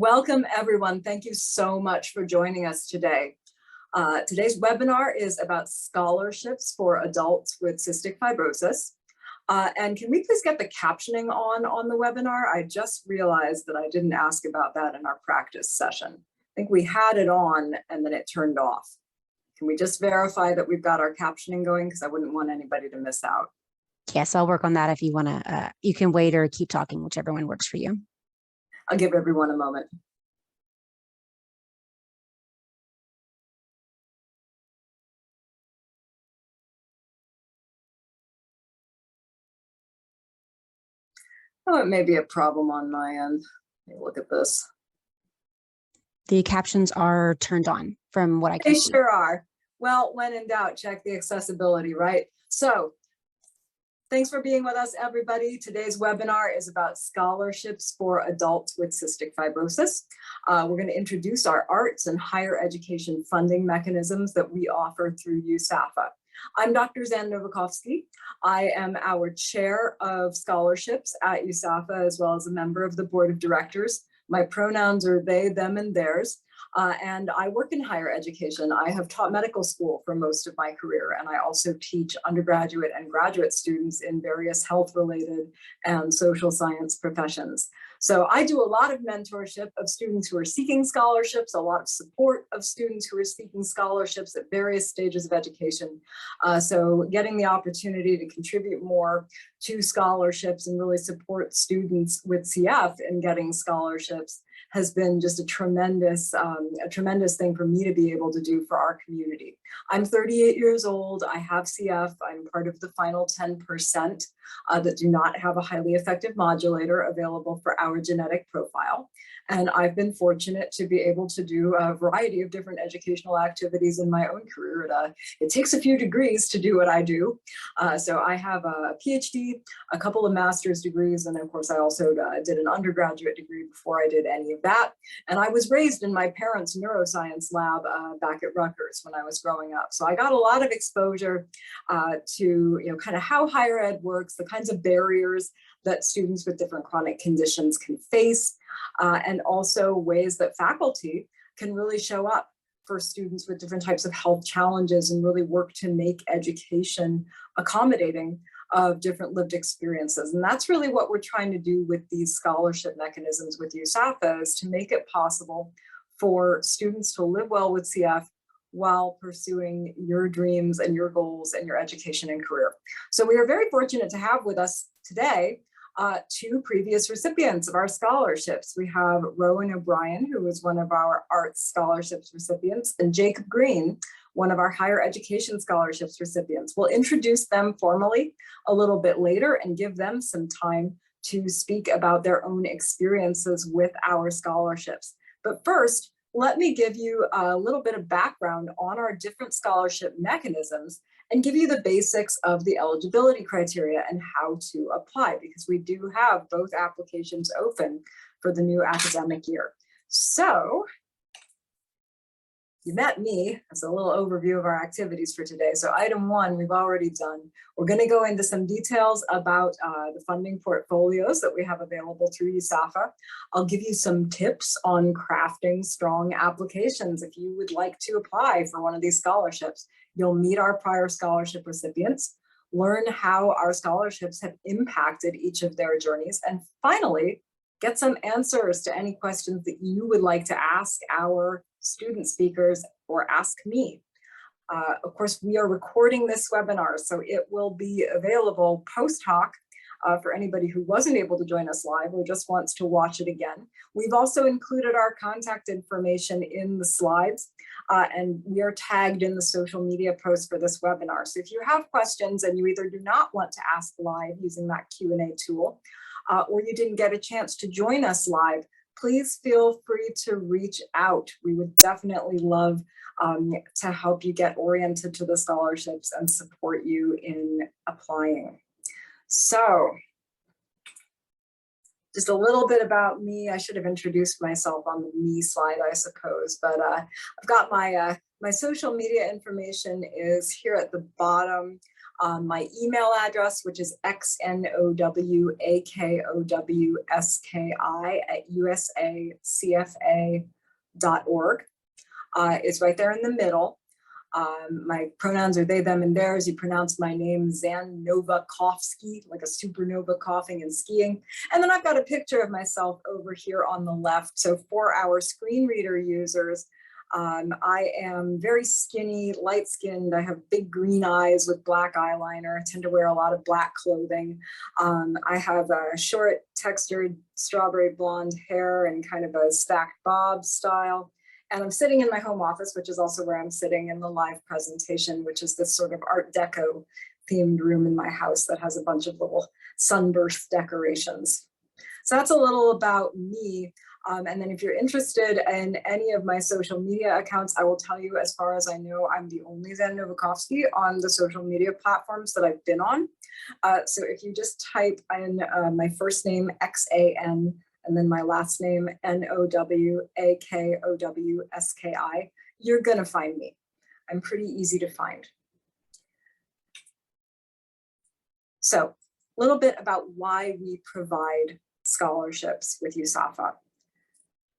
Welcome, everyone. Thank you so much for joining us today. Today's webinar is about scholarships for adults with cystic fibrosis. And can we please get the captioning on the webinar? I just realized that I didn't ask about that in our practice session. I think we had it on and then it turned off. Can we just verify that we've got our captioning going? Because I wouldn't want anybody to miss out. Yes, I'll work on that if you want to. You can wait or keep talking, whichever one works for you. I'll give everyone a moment. Oh, it may be a problem on my end. Let me look at this. The captions are turned on from what I can see. They sure are. Well, when in doubt, check the accessibility, right? So thanks for being with us, everybody. Today's webinar is about scholarships for adults with cystic fibrosis. We're going to introduce our arts and higher education funding mechanisms that we offer through USAFA. I'm Dr. Xan Nowakowski. I am our chair of scholarships at USAFA, as well as a member of the board of directors. My pronouns are they, them, and theirs. And I work in higher education. I have taught medical school for most of my career, and I also teach undergraduate and graduate students in various health-related and social science professions. So I do a lot of mentorship of students who are seeking scholarships, a lot of support of students who are seeking scholarships at various stages of education. So getting the opportunity to contribute more to scholarships and really support students with CF in getting scholarships has been just a tremendous thing for me to be able to do for our community. I'm 38 years old. I have CF. I'm part of the final 10% that do not have a highly effective modulator available for our genetic profile. And I've been fortunate to be able to do a variety of different educational activities in my own career. It takes a few degrees to do what I do. So I have a PhD, a couple of master's degrees, and of course I also did an undergraduate degree before I did any of that. And I was raised in my parents' neuroscience lab back at Rutgers when I was growing up. So I got a lot of exposure to kind of how higher ed works, the kinds of barriers that students with different chronic conditions can face, and also ways that faculty can really show up for students with different types of health challenges and really work to make education accommodating of different lived experiences. And that's really what we're trying to do with these scholarship mechanisms with USAFA, is to make it possible for students to live well with CF while pursuing your dreams and your goals and your education and career. So we are very fortunate to have with us today two previous recipients of our scholarships. We have Rowan O'Brien, who was one of our arts scholarships recipients, and Jacob Greene, one of our higher education scholarships recipients. We'll introduce them formally a little bit later and give them some time to speak about their own experiences with our scholarships. But first, let me give you a little bit of background on our different scholarship mechanisms and give you the basics of the eligibility criteria and how to apply, because we do have both applications open for the new academic year. So you met me. That's a little overview of our activities for today. So item one, we've already done. We're going to go into some details about the funding portfolios that we have available through USAFA. I'll give you some tips on crafting strong applications if you would like to apply for one of these scholarships. You'll meet our prior scholarship recipients, learn how our scholarships have impacted each of their journeys, and finally, get some answers to any questions that you would like to ask our student speakers or ask me. Of course, we are recording this webinar, so it will be available post hoc for anybody who wasn't able to join us live or just wants to watch it again. We've also included our contact information in the slides, and we are tagged in the social media post for this webinar. So if you have questions and you either do not want to ask live using that Q&A tool, or you didn't get a chance to join us live, please feel free to reach out. We would definitely love to help you get oriented to the scholarships and support you in applying. So just a little bit about me. I should have introduced myself on the me slide, I suppose, but I've got my social media information is here at the bottom. My email address, which is xnowakowski@usacfa.org, is right there in the middle. My pronouns are they, them, and theirs. You pronounce my name Xan Nowakowski, like a supernova coughing and skiing. And then I've got a picture of myself over here on the left. So for our screen reader users, I am very skinny, light-skinned. I have big green eyes with black eyeliner. I tend to wear a lot of black clothing. I have a short, textured, strawberry blonde hair and kind of a stacked bob style. And I'm sitting in my home office, which is also where I'm sitting in the live presentation, which is this sort of Art Deco themed room in my house that has a bunch of little sunburst decorations. So that's a little about me. And then if you're interested in any of my social media accounts, I will tell you, as far as I know, I'm the only Xan Nowakowski on the social media platforms that I've been on. So if you just type in my first name, Xan, and then my last name, Nowakowski, you're gonna find me. I'm pretty easy to find. So a little bit about why we provide scholarships with USAFA.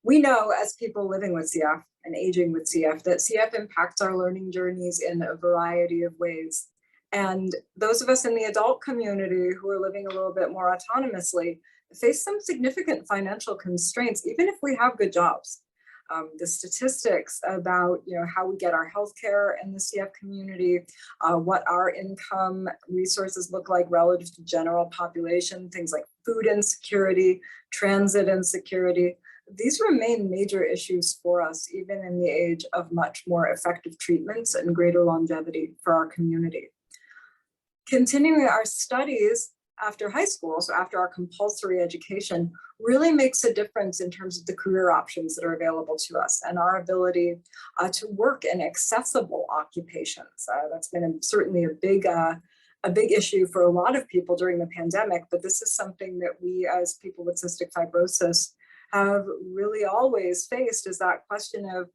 We know, as people living with CF and aging with CF, that CF impacts our learning journeys in a variety of ways. And those of us in the adult community who are living a little bit more autonomously face some significant financial constraints, even if we have good jobs. The statistics about how we get our healthcare in the CF community, what our income resources look like relative to general population, things like food insecurity, transit insecurity, these remain major issues for us, even in the age of much more effective treatments and greater longevity for our community. Continuing our studies after high school, so after our compulsory education, really makes a difference in terms of the career options that are available to us and our ability to work in accessible occupations. That's been certainly a big issue for a lot of people during the pandemic, but this is something that we as people with cystic fibrosis have really always faced, is that question of,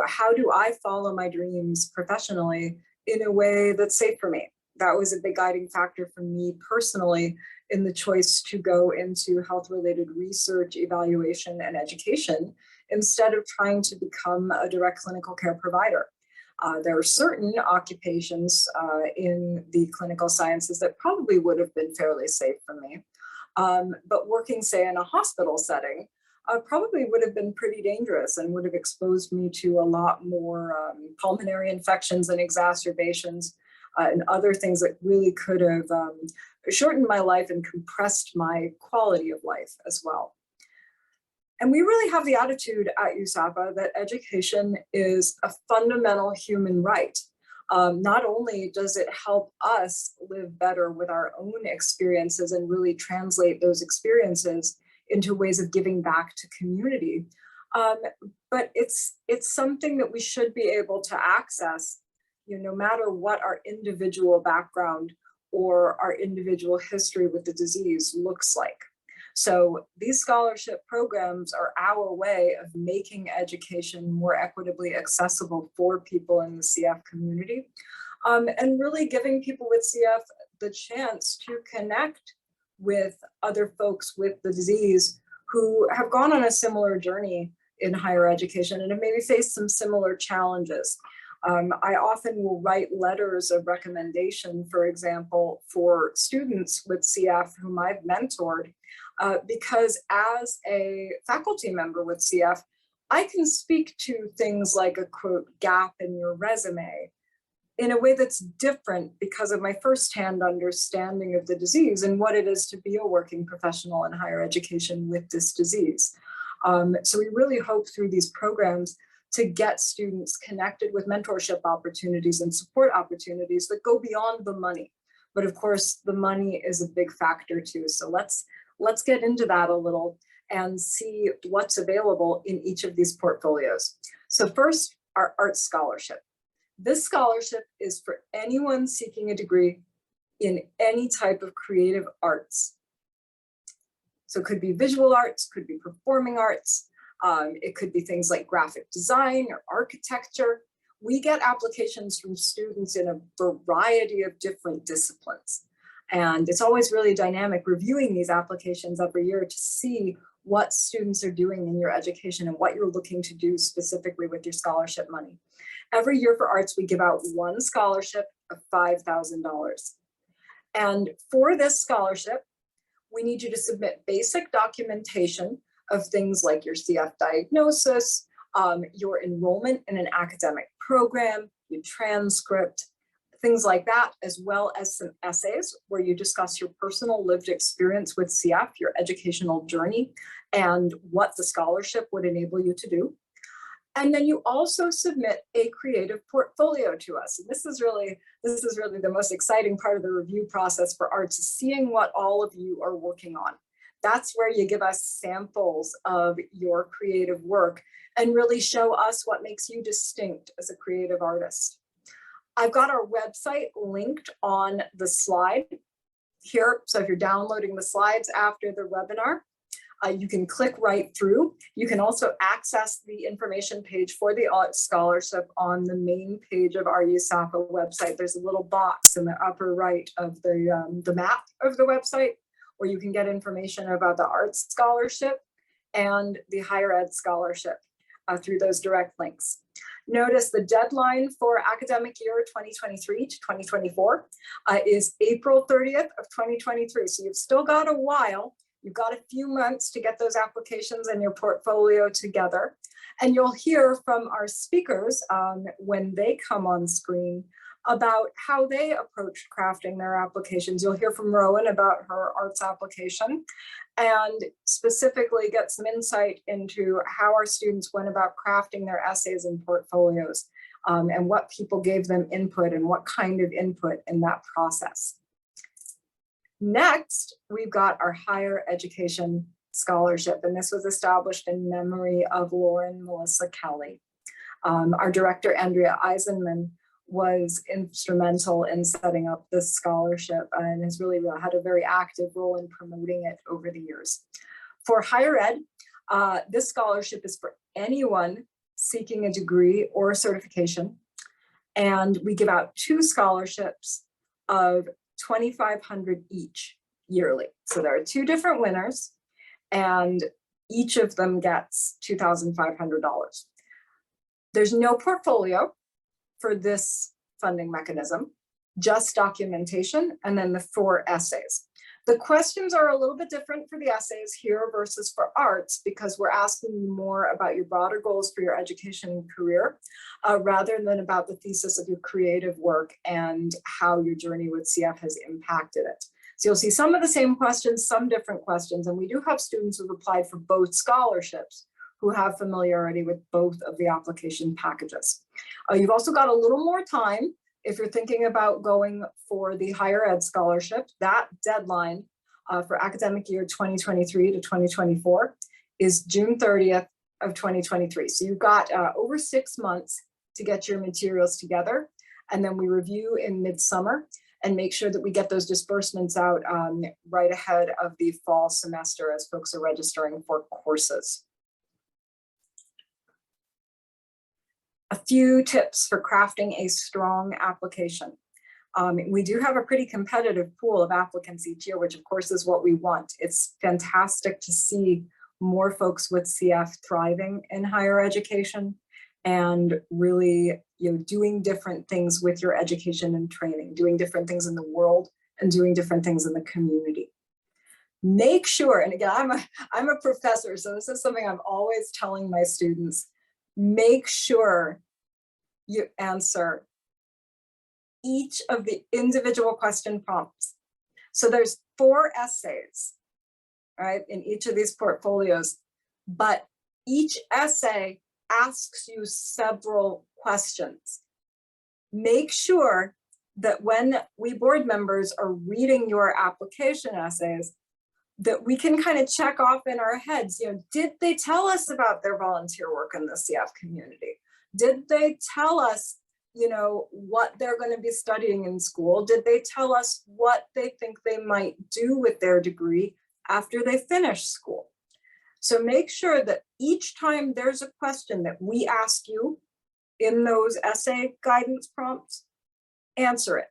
how do I follow my dreams professionally in a way that's safe for me? That was a big guiding factor for me personally in the choice to go into health-related research, evaluation, and education instead of trying to become a direct clinical care provider. There are certain occupations in the clinical sciences that probably would have been fairly safe for me. But working, say, in a hospital setting probably would have been pretty dangerous and would have exposed me to a lot more pulmonary infections and exacerbations and other things that really could have shortened my life and compressed my quality of life as well. And we really have the attitude at USAFA that education is a fundamental human right. Not only does it help us live better with our own experiences and really translate those experiences into ways of giving back to community, but it's something that we should be able to access, no matter what our individual background or our individual history with the disease looks like. So these scholarship programs are our way of making education more equitably accessible for people in the CF community, and really giving people with CF the chance to connect with other folks with the disease who have gone on a similar journey in higher education and have maybe faced some similar challenges. I often will write letters of recommendation, for example, for students with CF whom I've mentored, because as a faculty member with CF, I can speak to things like a quote gap in your resume in a way that's different because of my firsthand understanding of the disease and what it is to be a working professional in higher education with this disease. So we really hope through these programs to get students connected with mentorship opportunities and support opportunities that go beyond the money. But of course, the money is a big factor too. So let's get into that a little and see what's available in each of these portfolios. So first, our art scholarship. This scholarship is for anyone seeking a degree in any type of creative arts. So it could be visual arts, could be performing arts, it could be things like graphic design or architecture, we get applications from students in a variety of different disciplines. And it's always really dynamic reviewing these applications every year to see what students are doing in your education and what you're looking to do specifically with your scholarship money. Every year for arts, we give out one scholarship of $5,000. And for this scholarship, we need you to submit basic documentation of things like your CF diagnosis, your enrollment in an academic program, your transcript, things like that, as well as some essays where you discuss your personal lived experience with CF, your educational journey, and what the scholarship would enable you to do. And then you also submit a creative portfolio to us. And this is really the most exciting part of the review process for arts, is seeing what all of you are working on. That's where you give us samples of your creative work and really show us what makes you distinct as a creative artist. I've got our website linked on the slide here. So if you're downloading the slides after the webinar, you can click right through. You can also access the information page for the Arts Scholarship on the main page of our USAPA website. There's a little box in the upper right of the map of the website where you can get information about the Arts Scholarship and the Higher Ed Scholarship through those direct links. Notice the deadline for academic year 2023 to 2024 is April 30th of 2023. So you've still got a while. You've got a few months to get those applications and your portfolio together. And you'll hear from our speakers when they come on screen about how they approached crafting their applications. You'll hear from Rowan about her arts application and specifically get some insight into how our students went about crafting their essays and portfolios and what people gave them input and what kind of input in that process. Next, we've got our higher education scholarship, and this was established in memory of Lauren Melissa Kelly. Our director, Andrea Eisenman, was instrumental in setting up this scholarship and has really had a very active role in promoting it over the years. For higher ed, this scholarship is for anyone seeking a degree or a certification, and we give out 2 scholarships of $2,500 each yearly. So there are 2 different winners, and each of them gets $2,500. There's no portfolio for this funding mechanism, just documentation, and then the 4 essays. The questions are a little bit different for the essays here versus for arts because we're asking you more about your broader goals for your education and career rather than about the thesis of your creative work and how your journey with CF has impacted it. So you'll see some of the same questions, some different questions, and we do have students who've applied for both scholarships who have familiarity with both of the application packages. You've also got a little more time if you're thinking about going for the higher ed scholarship. That deadline for academic year 2023 to 2024 is June 30th of 2023. So you've got over 6 months to get your materials together. And then we review in midsummer and make sure that we get those disbursements out right ahead of the fall semester as folks are registering for courses. A few tips for crafting a strong application. We do have a pretty competitive pool of applicants each year, which of course is what we want. It's fantastic to see more folks with CF thriving in higher education and really doing different things with your education and training, doing different things in the world and doing different things in the community. Make sure, and again, I'm a professor, so this is something I'm always telling my students, make sure you answer each of the individual question prompts. So there's 4 essays, right, in each of these portfolios, but each essay asks you several questions. Make sure that when we board members are reading your application essays, that we can kind of check off in our heads, did they tell us about their volunteer work in the CF community? Did they tell us, what they're going to be studying in school? Did they tell us what they think they might do with their degree after they finish school? So make sure that each time there's a question that we ask you, in those essay guidance prompts, answer it.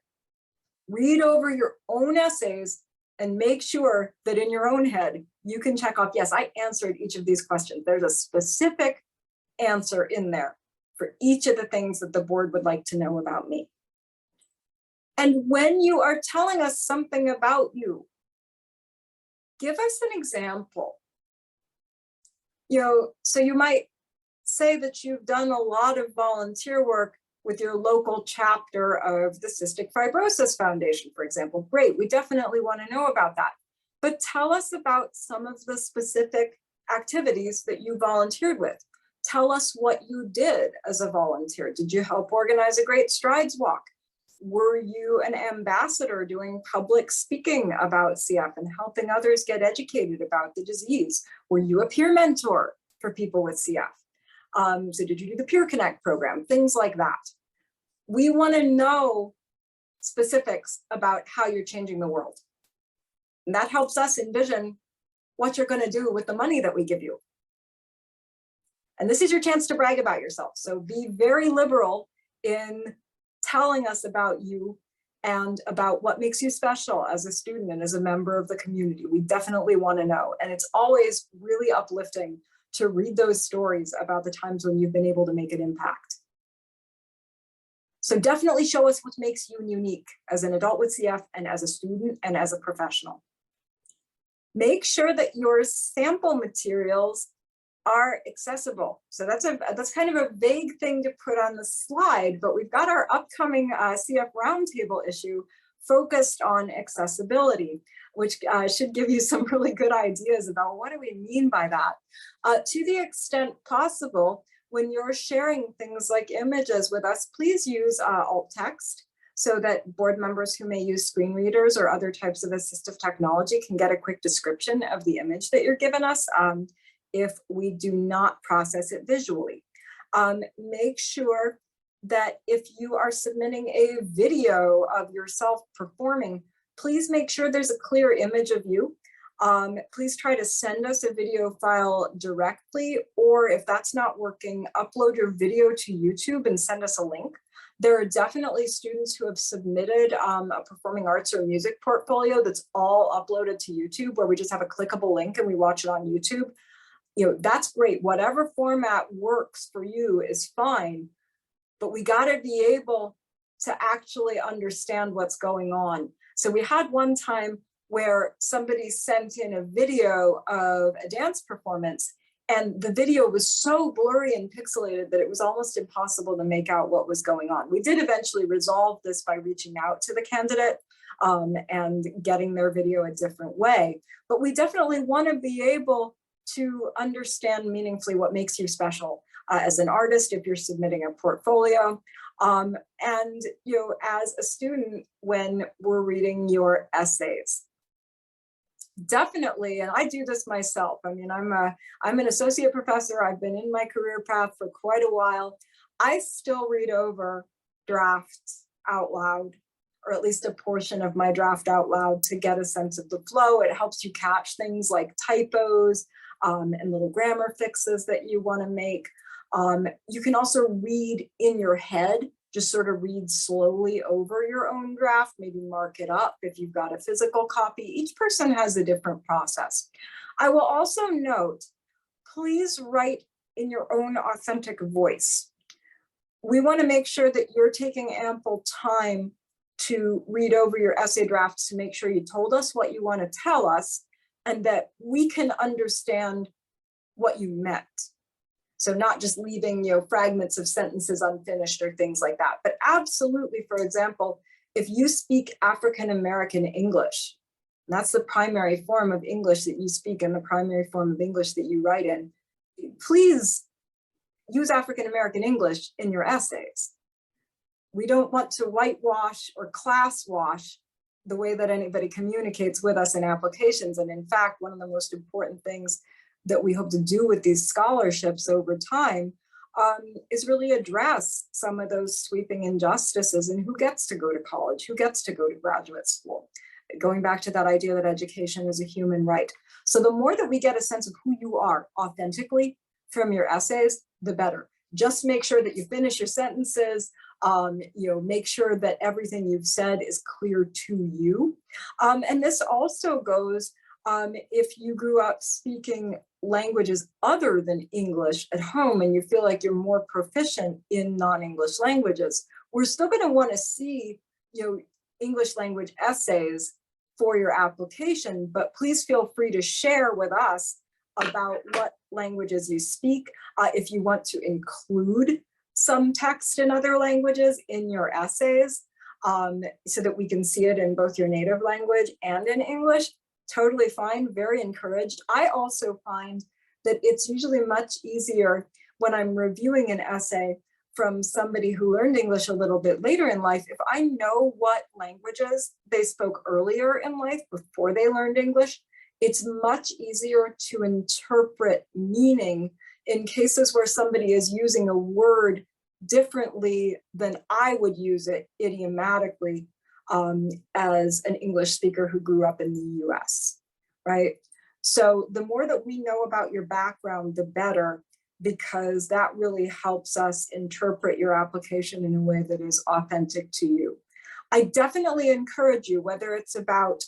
Read over your own essays and make sure that in your own head, you can check off, yes, I answered each of these questions. There's a specific answer in there for each of the things that the board would like to know about me. And when you are telling us something about you, give us an example. So you might say that you've done a lot of volunteer work with your local chapter of the Cystic Fibrosis Foundation, for example. Great, we definitely want to know about that. But tell us about some of the specific activities that you volunteered with. Tell us what you did as a volunteer. Did you help organize a Great Strides Walk? Were you an ambassador doing public speaking about CF and helping others get educated about the disease? Were you a peer mentor for people with CF? So did you do the Peer Connect program? Things like that. We want to know specifics about how you're changing the world. And that helps us envision what you're going to do with the money that we give you. And this is your chance to brag about yourself. So be very liberal in telling us about you and about what makes you special as a student and as a member of the community. We definitely want to know. And it's always really uplifting to read those stories about the times when you've been able to make an impact. So definitely show us what makes you unique as an adult with CF and as a student and as a professional. Make sure that your sample materials are accessible. So that's kind of a vague thing to put on the slide, but we've got our upcoming CF Roundtable issue focused on accessibility, which should give you some really good ideas about what do we mean by that. To the extent possible, when you're sharing things like images with us, please use alt text so that board members who may use screen readers or other types of assistive technology can get a quick description of the image that you're giving us if we do not process it visually. Make sure that if you are submitting a video of yourself performing, please make sure there's a clear image of you. Please try to send us a video file directly, or if that's not working, upload your video to YouTube and send us a link. There are definitely students who have submitted a performing arts or music portfolio that's all uploaded to YouTube, where we just have a clickable link and we watch it on YouTube. That's great. Whatever format works for you is fine, but we got to be able to actually understand what's going on. So we had one time where somebody sent in a video of a dance performance, and the video was so blurry and pixelated that it was almost impossible to make out what was going on. We did eventually resolve this by reaching out to the candidate and getting their video a different way. But we definitely want to be able to understand meaningfully what makes you special as an artist if you're submitting a portfolio. And as a student when we're reading your essays. Definitely, and I do this myself. I mean, I'm an associate professor. I've been in my career path for quite a while. I still read over drafts out loud, or at least a portion of my draft out loud, to get a sense of the flow. It helps you catch things like typos and little grammar fixes that you want to make. You can also read in your head, just sort of read slowly over your own draft, maybe mark it up if you've got a physical copy. Each person has a different process. I will also note, please write in your own authentic voice. We want to make sure that you're taking ample time to read over your essay drafts to make sure you told us what you want to tell us and that we can understand what you meant. So not just leaving, fragments of sentences unfinished or things like that, but absolutely, for example, if you speak African-American English, and that's the primary form of English that you speak and the primary form of English that you write in, please use African-American English in your essays. We don't want to whitewash or class wash the way that anybody communicates with us in applications. And in fact, one of the most important things that we hope to do with these scholarships over time is really address some of those sweeping injustices and who gets to go to college, who gets to go to graduate school. Going back to that idea that education is a human right. So the more that we get a sense of who you are authentically from your essays, the better. Just make sure that you finish your sentences. Make sure that everything you've said is clear to you. And this also goes if you grew up speaking languages other than English at home and you feel like you're more proficient in non-English languages. We're still going to want to see, English language essays for your application, but please feel free to share with us about what languages you speak. If you want to include some text in other languages in your essays so that we can see it in both your native language and in English, totally fine, very encouraged. I also find that it's usually much easier when I'm reviewing an essay from somebody who learned English a little bit later in life, if I know what languages they spoke earlier in life before they learned English, it's much easier to interpret meaning in cases where somebody is using a word differently than I would use it idiomatically as an English speaker who grew up in the US, right? So the more that we know about your background, the better, because that really helps us interpret your application in a way that is authentic to you. I definitely encourage you, whether it's about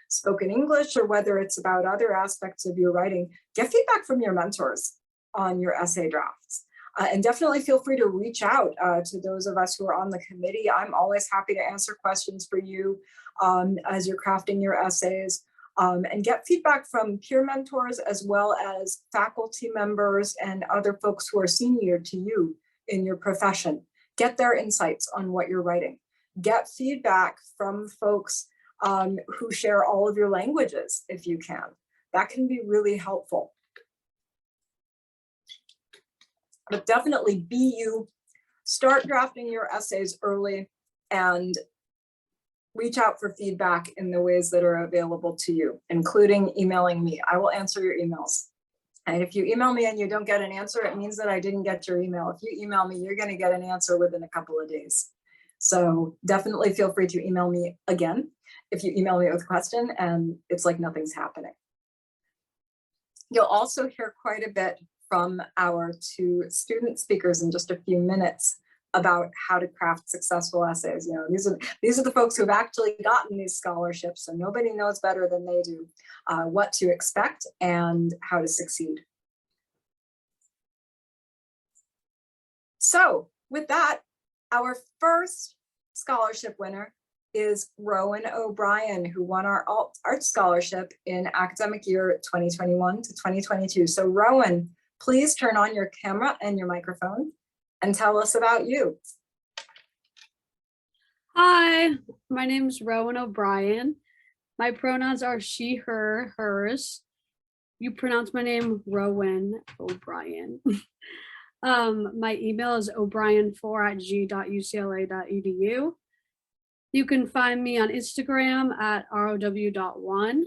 spoken English or whether it's about other aspects of your writing, get feedback from your mentors on your essay drafts. And definitely feel free to reach out to those of us who are on the committee. I'm always happy to answer questions for you as you're crafting your essays. And get feedback from peer mentors as well as faculty members and other folks who are senior to you in your profession. Get their insights on what you're writing. Get feedback from folks who share all of your languages if you can. That can be really helpful. But definitely be you, start drafting your essays early and reach out for feedback in the ways that are available to you, including emailing me. I will answer your emails. And if you email me and you don't get an answer, it means that I didn't get your email. If you email me, you're going to get an answer within a couple of days. So definitely feel free to email me again if you email me with a question and it's like nothing's happening. You'll also hear quite a bit from our two student speakers in just a few minutes about how to craft successful essays. These are the folks who've actually gotten these scholarships, so nobody knows better than they do what to expect and how to succeed. So with that, our first scholarship winner is Rowan O'Brien, who won our art scholarship in academic year 2021 to 2022. So Rowan, please turn on your camera and your microphone and tell us about you. Hi, my name is Rowan O'Brien. My pronouns are she, her, hers. You pronounce my name Rowan O'Brien. My email is o'brien4@g.ucla.edu. You can find me on Instagram at row.1.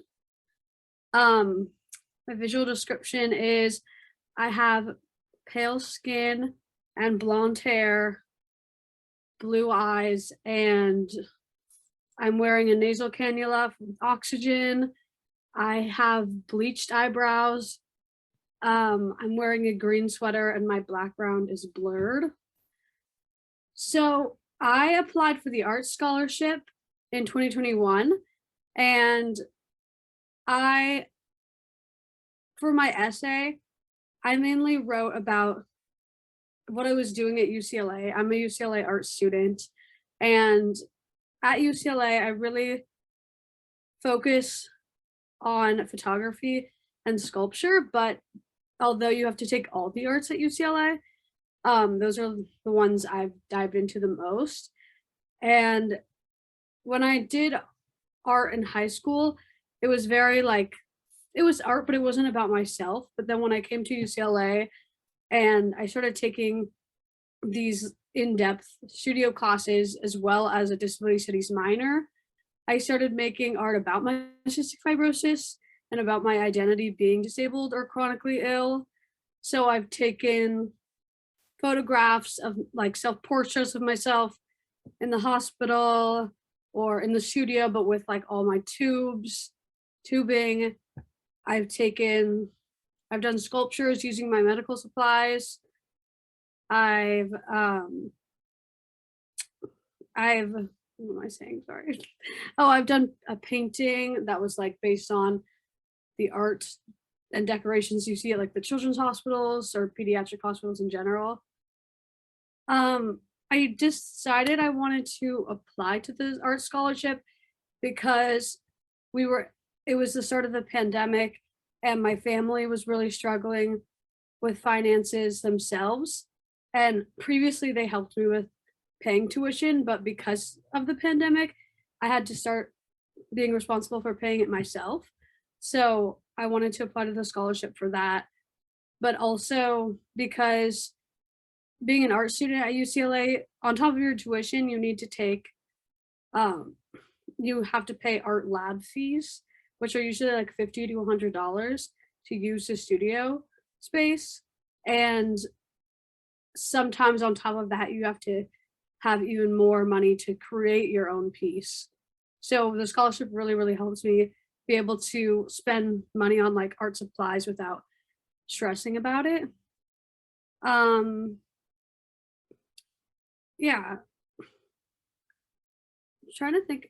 My visual description is I have pale skin and blonde hair, blue eyes, and I'm wearing a nasal cannula with oxygen. I have bleached eyebrows. I'm wearing a green sweater and my background is blurred. So I applied for the art scholarship in 2021 and for my essay, I mainly wrote about what I was doing at UCLA. I'm a UCLA art student, and at UCLA, I really focus on photography and sculpture, but although you have to take all the arts at UCLA, those are the ones I've dived into the most. And when I did art in high school, it was very it was art, but it wasn't about myself. But then when I came to UCLA and I started taking these in-depth studio classes as well as a disability studies minor, I started making art about my cystic fibrosis and about my identity being disabled or chronically ill. So I've taken photographs of self-portraits of myself in the hospital or in the studio, but with all my tubing. I've done sculptures using my medical supplies. I've what am I saying? Sorry. Oh, I've done a painting that was like based on the art and decorations you see at like the children's hospitals or pediatric hospitals in general. I decided I wanted to apply to the art scholarship because it was the start of the pandemic and my family was really struggling with finances themselves. And previously they helped me with paying tuition, but because of the pandemic, I had to start being responsible for paying it myself. So I wanted to apply to the scholarship for that, but also because being an art student at UCLA, on top of your tuition, you need to take, you have to pay art lab fees, which are usually like $50 to $100 to use the studio space. And sometimes on top of that, you have to have even more money to create your own piece. So the scholarship really helps me be able to spend money on like art supplies without stressing about it. Yeah. I'm trying to think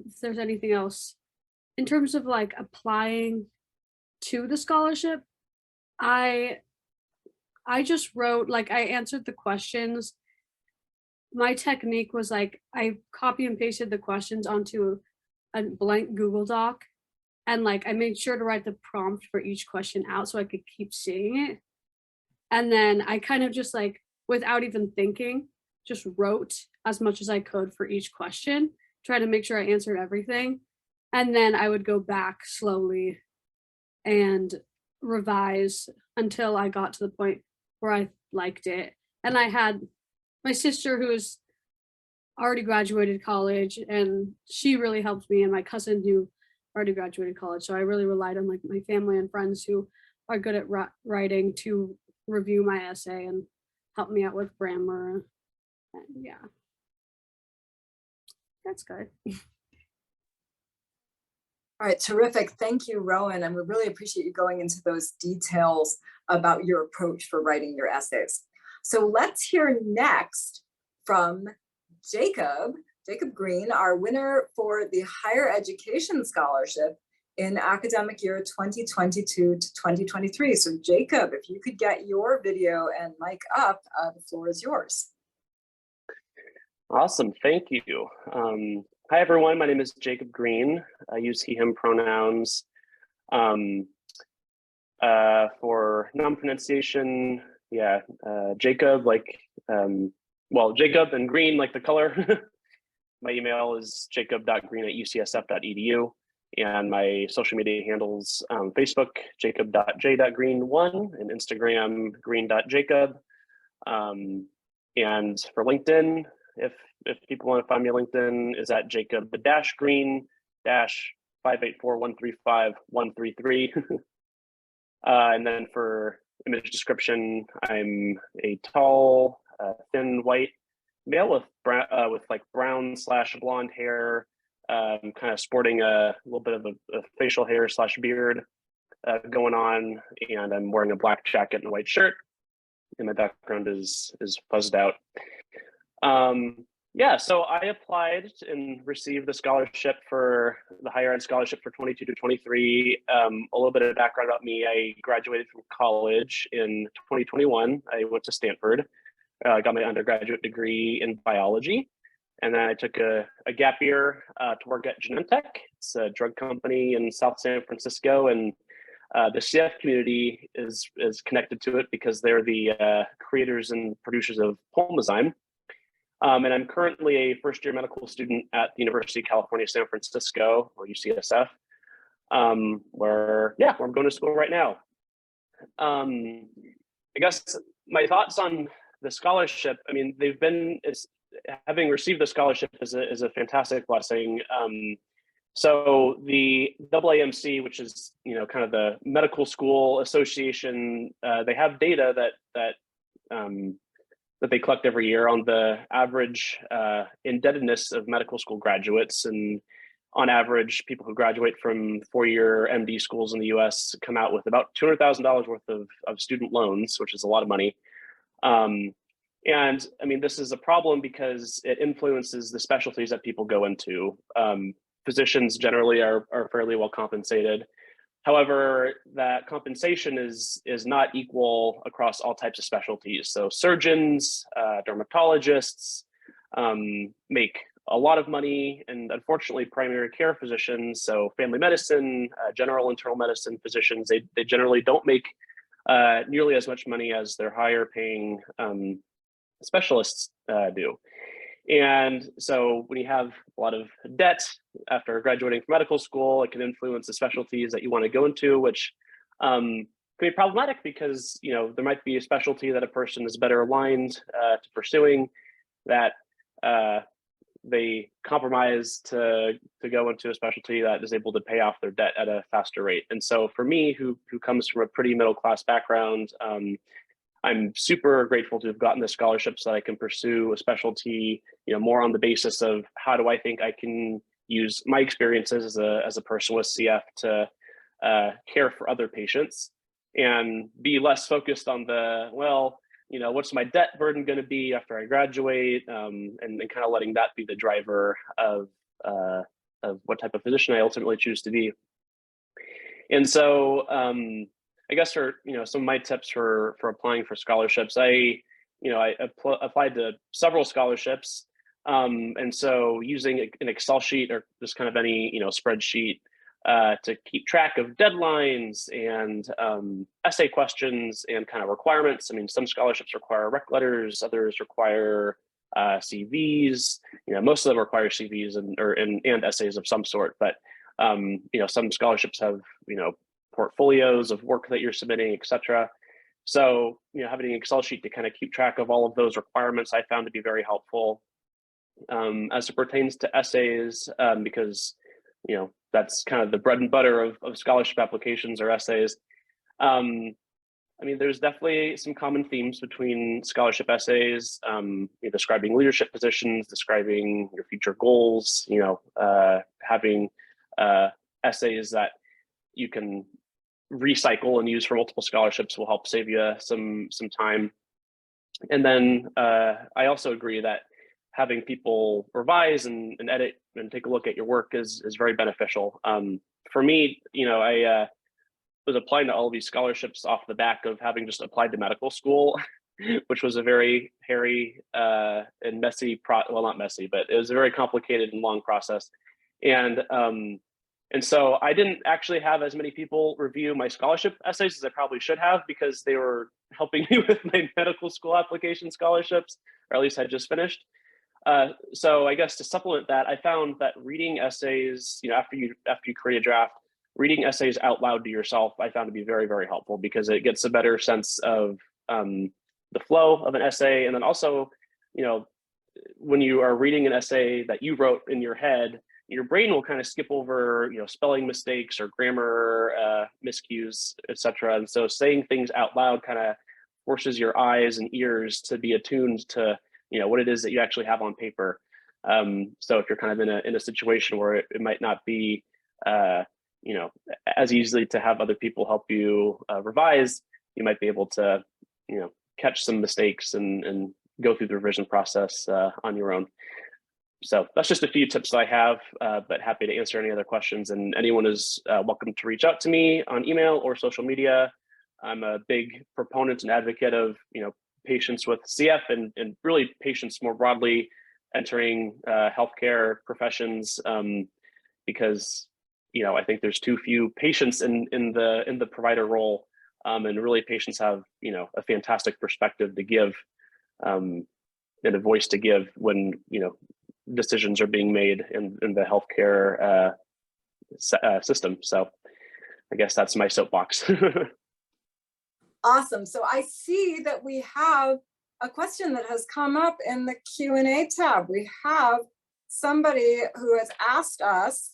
if there's anything else in terms of like applying to the scholarship. I just wrote, like, I answered the questions. My technique was like I copy and pasted the questions onto a blank Google Doc, and like I made sure to write the prompt for each question out so I could keep seeing it. And then I kind of just like, without even thinking, just wrote as much as I could for each question, try to make sure I answered everything. And then I would go back slowly and revise until I got to the point where I liked it. And I had my sister who was already graduated college, and she really helped me, and my cousin who already graduated college. So I really relied on like my family and friends who are good at writing to review my essay and help me out with grammar. And yeah, that's good. All right, terrific. Thank you, Rowan. And we really appreciate you going into those details about your approach for writing your essays. So let's hear next from Jacob Greene, our winner for the Higher Education Scholarship in academic year 2022 to 2023. So Jacob, if you could get your video and mic up, the floor is yours. Awesome, thank you. Hi everyone, my name is Jacob Greene. I use he, him pronouns. For non-pronunciation, yeah, Jacob, like, well, Jacob and Greene, like the color. My email is jacob.greene@ucsf.edu, and my social media handles, Facebook, jacob.j.greene1, and Instagram, greene.jacob. And for LinkedIn, if people want to find me on LinkedIn, is at jacob-greene-584-135-133. And then for image description, I'm a tall, thin white male with like brown/blonde hair, kind of sporting a little bit of a facial hair / beard going on, and I'm wearing a black jacket and a white shirt, and my background is fuzzed out. Yeah, so I applied and received the scholarship for the higher ed scholarship for 22 to 23. A little bit of background about me: I graduated from college in 2021. I went to Stanford, got my undergraduate degree in biology, and then I took a gap year to work at Genentech. It's a drug company in South San Francisco, and the CF community is connected to it because they're the creators and producers of Pulmozyme. And I'm currently a first-year medical student at the University of California, San Francisco, or UCSF, where I'm going to school right now. I guess my thoughts on the scholarship, I mean, having received the scholarship is a fantastic blessing. So the AAMC, which is kind of the medical school association, they have data that they collect every year on the average indebtedness of medical school graduates. And on average, people who graduate from 4-year MD schools in the US come out with about $200,000 worth of student loans, which is a lot of money. And I mean, this is a problem because it influences the specialties that people go into. Physicians generally are fairly well compensated. However, that compensation is not equal across all types of specialties. So surgeons, dermatologists make a lot of money, and unfortunately primary care physicians, so family medicine, general internal medicine physicians, they generally don't make nearly as much money as their higher paying specialists do. And so when you have a lot of debt after graduating from medical school, it can influence the specialties that you want to go into, which can be problematic because, you know, there might be a specialty that a person is better aligned to pursuing that they compromise to go into a specialty that is able to pay off their debt at a faster rate. And so for me, who comes from a pretty middle-class background, I'm super grateful to have gotten the scholarship so that I can pursue a specialty, you know, more on the basis of how do I think I can use my experiences as a person with CF to care for other patients and be less focused on the, well, you know, what's my debt burden going to be after I graduate, and kind of letting that be the driver of what type of physician I ultimately choose to be. And so I guess for, you know, some of my tips for applying for scholarships, I applied to several scholarships. And so using an Excel sheet or just kind of any, you know, spreadsheet to keep track of deadlines and essay questions and kind of requirements. I mean, some scholarships require rec letters, others require CVs. You know, most of them require CVs and essays of some sort. But you know, some scholarships have, you know, portfolios of work that you're submitting, et cetera. So, you know, having an Excel sheet to kind of keep track of all of those requirements I found to be very helpful as it pertains to essays, because, you know, that's kind of the bread and butter of scholarship applications or essays. I mean, there's definitely some common themes between scholarship essays, you know, describing leadership positions, describing your future goals, you know, having essays that you can recycle and use for multiple scholarships will help save you some time. And then I also agree that having people revise and edit and take a look at your work is very beneficial. For me, you know, I was applying to all of these scholarships off the back of having just applied to medical school, which was a very hairy and messy, well, not messy, but it was a very complicated and long process. And so I didn't actually have as many people review my scholarship essays as I probably should have, because they were helping me with my medical school application scholarships, or at least I just finished. So I guess to supplement that, I found that reading essays, you know, after you create a draft, reading essays out loud to yourself, I found to be very, very helpful, because it gets a better sense of the flow of an essay. And then also, you know, when you are reading an essay that you wrote in your head, your brain will kind of skip over, you know, spelling mistakes or grammar miscues, etc. And so saying things out loud kind of forces your eyes and ears to be attuned to, you know, what it is that you actually have on paper. So if you're kind of in a situation where it might not be, you know, as easily to have other people help you revise, you might be able to, you know, catch some mistakes and go through the revision process on your own. So that's just a few tips that I have, but happy to answer any other questions. And anyone is welcome to reach out to me on email or social media. I'm a big proponent and advocate of, you know, patients with CF and really patients more broadly entering healthcare professions, because, you know, I think there's too few patients in the provider role, and really patients have, you know, a fantastic perspective to give and a voice to give when, you know, decisions are being made in the healthcare system. So I guess that's my soapbox. Awesome. So I see that we have a question that has come up in the Q&A tab. We have somebody who has asked us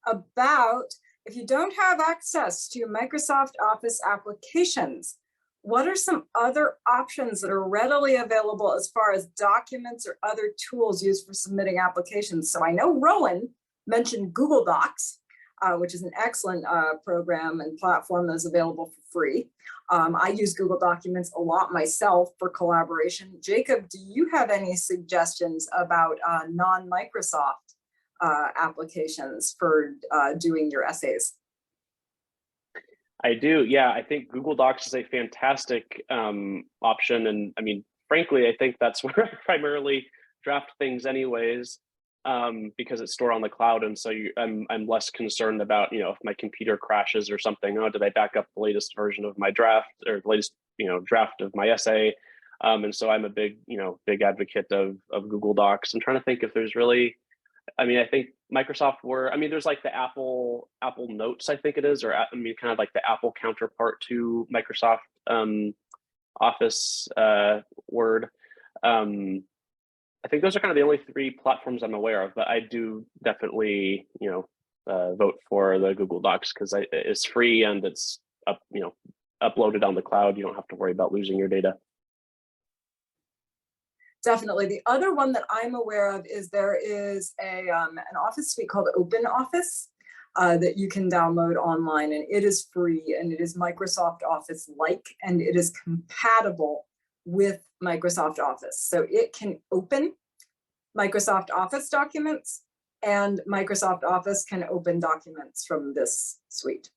about, if you don't have access to Microsoft Office applications, what are some other options that are readily available as far as documents or other tools used for submitting applications? So I know Rowan mentioned Google Docs. which is an excellent program and platform that's available for free. I use Google Documents a lot myself for collaboration. Jacob, do you have any suggestions about non-Microsoft applications for doing your essays? I do, yeah. I think Google Docs is a fantastic option, and I mean, frankly, I think that's where I primarily draft things, anyways, because it's stored on the cloud, and so I'm less concerned about, you know, if my computer crashes or something. Oh, did I back up the latest version of my draft, or the latest, you know, draft of my essay? And so I'm a big advocate of Google Docs. I'm trying to think if there's really. I mean, I think Microsoft Word, I mean, there's like the Apple Notes, I think it is, or I mean, kind of like the Apple counterpart to Microsoft Office Word. I think those are kind of the only three platforms I'm aware of, but I do definitely, you know, vote for the Google Docs because it's free and it's uploaded on the cloud. You don't have to worry about losing your data. Definitely. The other one that I'm aware of is there is an Office suite called Open Office that you can download online, and it is free, and it is Microsoft Office-like, and it is compatible with Microsoft Office. So it can open Microsoft Office documents, and Microsoft Office can open documents from this suite.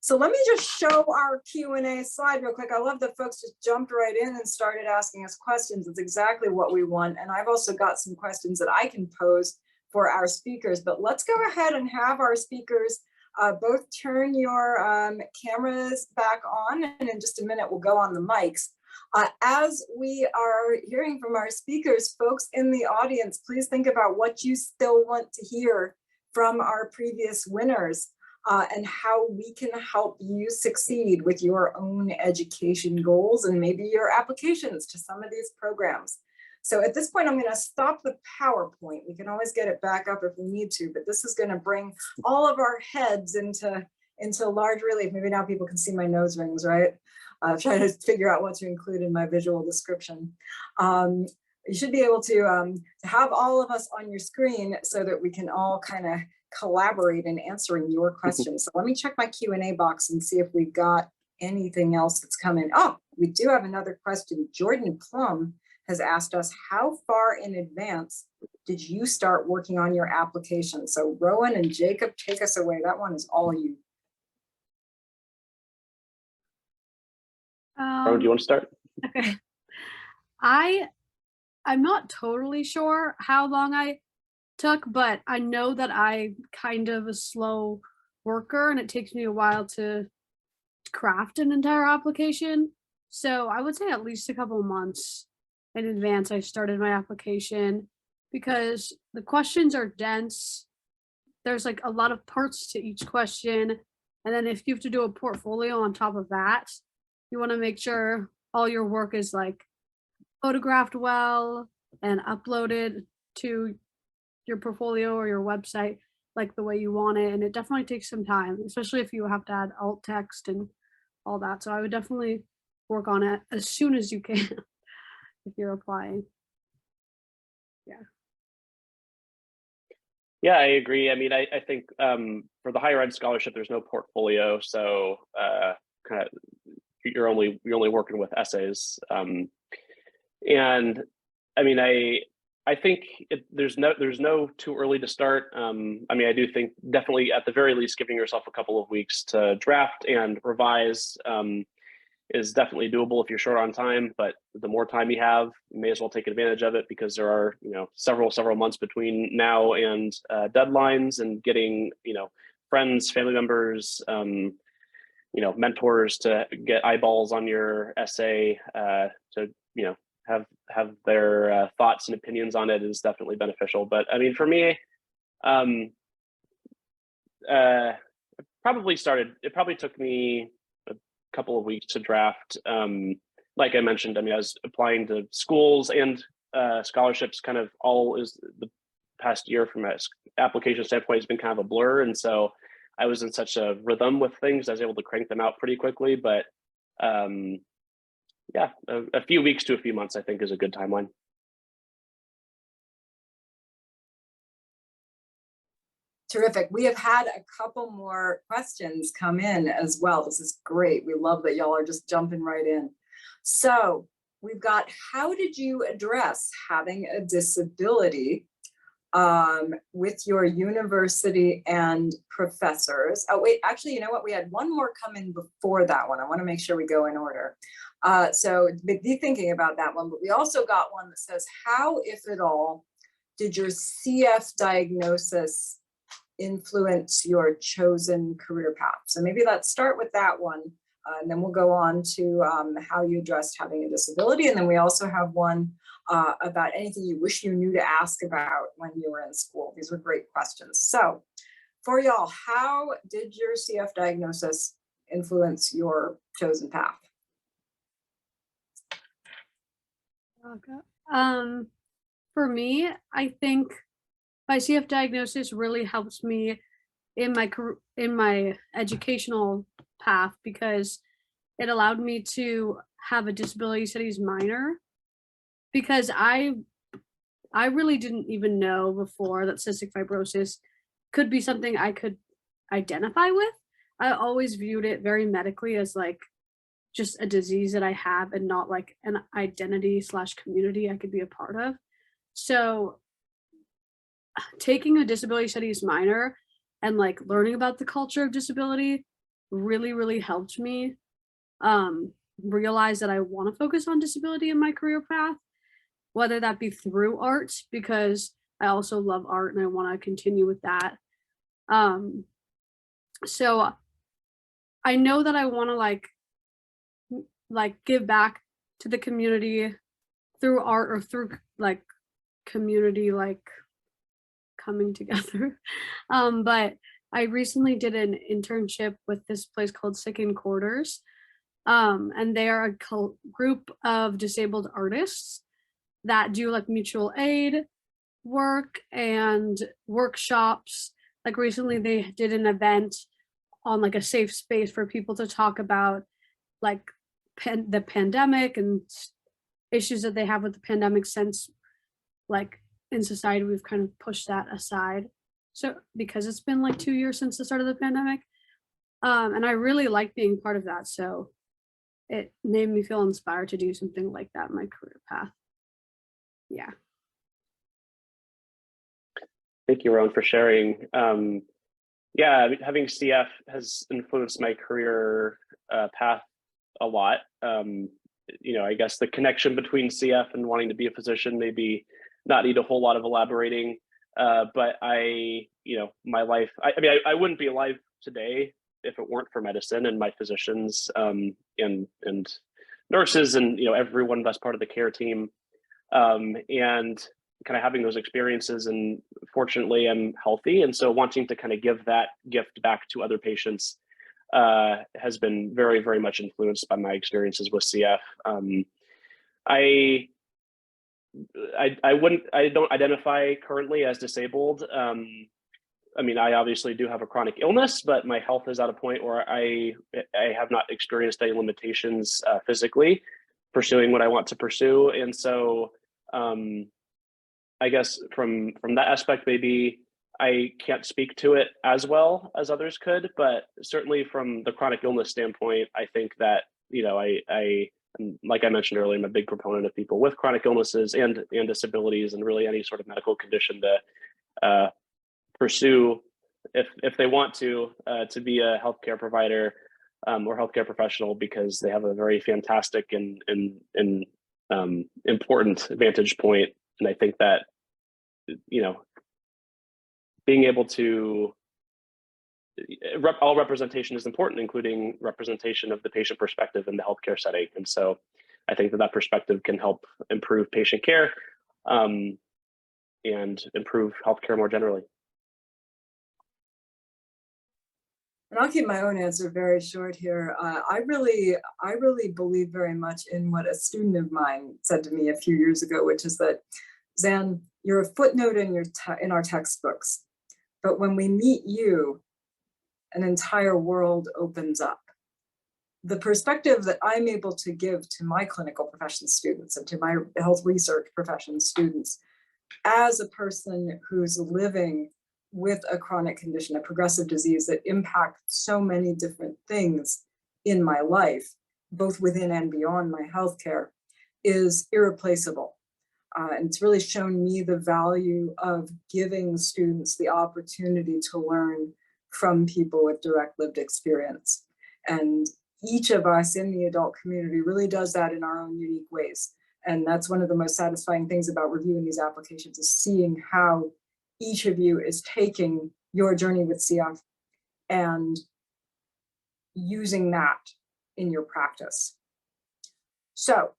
So let me just show our Q&A slide real quick. I love that folks just jumped right in and started asking us questions. It's exactly what we want. And I've also got some questions that I can pose for our speakers, but let's go ahead and have our speakers both turn your cameras back on, and in just a minute, we'll go on the mics. As we are hearing from our speakers, folks in the audience, please think about what you still want to hear from our previous winners. And how we can help you succeed with your own education goals and maybe your applications to some of these programs. So at this point, I'm going to stop the PowerPoint. We can always get it back up if we need to, but this is going to bring all of our heads into large relief. Maybe now people can see my nose rings, right? Trying to figure out what to include in my visual description. You should be able to have all of us on your screen so that we can all kind of collaborate in answering your questions. So let me check my Q&A box and see if we've got anything else that's coming. Oh, we do have another question. Jordan Plum has asked us, how far in advance did you start working on your application? So Rowan and Jacob, take us away. That one is all you. Rowan, do you want to start? Okay. I'm not totally sure how long I took, but I know that I'm kind of a slow worker and it takes me a while to craft an entire application. So I would say at least a couple of months in advance I started my application, because the questions are dense. There's like a lot of parts to each question. And then if you have to do a portfolio on top of that, you want to make sure all your work is like photographed well and uploaded to your portfolio or your website like the way you want it. And it definitely takes some time, especially if you have to add alt text and all that. So I would definitely work on it as soon as you can if you're applying. Yeah, I agree. I mean, I think for the higher ed scholarship, there's no portfolio, so kind of you're only working with essays. And I mean, I think there's no too early to start. I mean, I do think definitely at the very least giving yourself a couple of weeks to draft and revise is definitely doable if you're short on time. But the more time you have, you may as well take advantage of it, because there are several months between now and deadlines, and getting friends, family members, mentors to get eyeballs on your essay to have their thoughts and opinions on it is definitely beneficial. But I mean, for me, it probably took me a couple of weeks to draft. Like I mentioned, I mean, I was applying to schools and scholarships kind of all is the past year from an application standpoint has been kind of a blur. And so I was in such a rhythm with things, I was able to crank them out pretty quickly. But yeah, a few weeks to a few months, I think, is a good timeline. Terrific. We have had a couple more questions come in as well. This is great. We love that y'all are just jumping right in. So we've got, how did you address having a disability with your university and professors? Oh, wait, actually, you know what? We had one more come in before that one. I want to make sure we go in order. So be thinking about that one, but we also got one that says, how, if at all, did your CF diagnosis influence your chosen career path? So maybe let's start with that one, and then we'll go on to how you addressed having a disability. And then we also have one about anything you wish you knew to ask about when you were in school. These were great questions. So for y'all, how did your CF diagnosis influence your chosen path? Okay. For me, I think my CF diagnosis really helps me in my educational path, because it allowed me to have a disability studies minor, because I really didn't even know before that cystic fibrosis could be something I could identify with. I always viewed it very medically as like just a disease that I have, and not like an identity / community I could be a part of. So taking a disability studies minor and like learning about the culture of disability really helped me realize that I want to focus on disability in my career path, whether that be through art, because I also love art and I want to continue with that. So I know that I want to like give back to the community through art, or through like community like coming together. But I recently did an internship with this place called Second Quarters, and they are a group of disabled artists that do like mutual aid work and workshops. Like recently they did an event on like a safe space for people to talk about like the pandemic and issues that they have with the pandemic, since like in society we've kind of pushed that aside, so because it's been like 2 years since the start of the pandemic, and I really like being part of that, so it made me feel inspired to do something like that in my career path. Yeah. Thank you, Rowan, for sharing. Yeah, having CF has influenced my career path a lot. You know, I guess the connection between CF and wanting to be a physician maybe not need a whole lot of elaborating, but you know, my life, I mean, I wouldn't be alive today if it weren't for medicine and my physicians and nurses and, you know, everyone that's part of the care team, and kind of having those experiences. And fortunately I'm healthy, and so wanting to kind of give that gift back to other patients has been very much influenced by my experiences with CF. I don't identify currently as disabled. I mean, I obviously do have a chronic illness, but my health is at a point where I have not experienced any limitations physically pursuing what I want to pursue. And so I guess from that aspect, maybe I can't speak to it as well as others could, but certainly from the chronic illness standpoint, I think that, you know, and like I mentioned earlier, I'm a big proponent of people with chronic illnesses and disabilities, and really any sort of medical condition to pursue, if they want to be a healthcare provider or healthcare professional, because they have a very fantastic and important vantage point. And I think that, you know, being able to, all representation is important, including representation of the patient perspective in the healthcare setting. And so I think that perspective can help improve patient care and improve healthcare more generally. And I'll keep my own answer very short here. I really believe very much in what a student of mine said to me a few years ago, which is that, Xan, you're a footnote in our textbooks, but when we meet you, an entire world opens up. The perspective that I'm able to give to my clinical profession students and to my health research profession students, as a person who's living with a chronic condition, a progressive disease that impacts so many different things in my life, both within and beyond my healthcare, is irreplaceable. And it's really shown me the value of giving students the opportunity to learn from people with direct lived experience. And each of us in the adult community really does that in our own unique ways. And that's one of the most satisfying things about reviewing these applications, is seeing how each of you is taking your journey with CF and using that in your practice. So,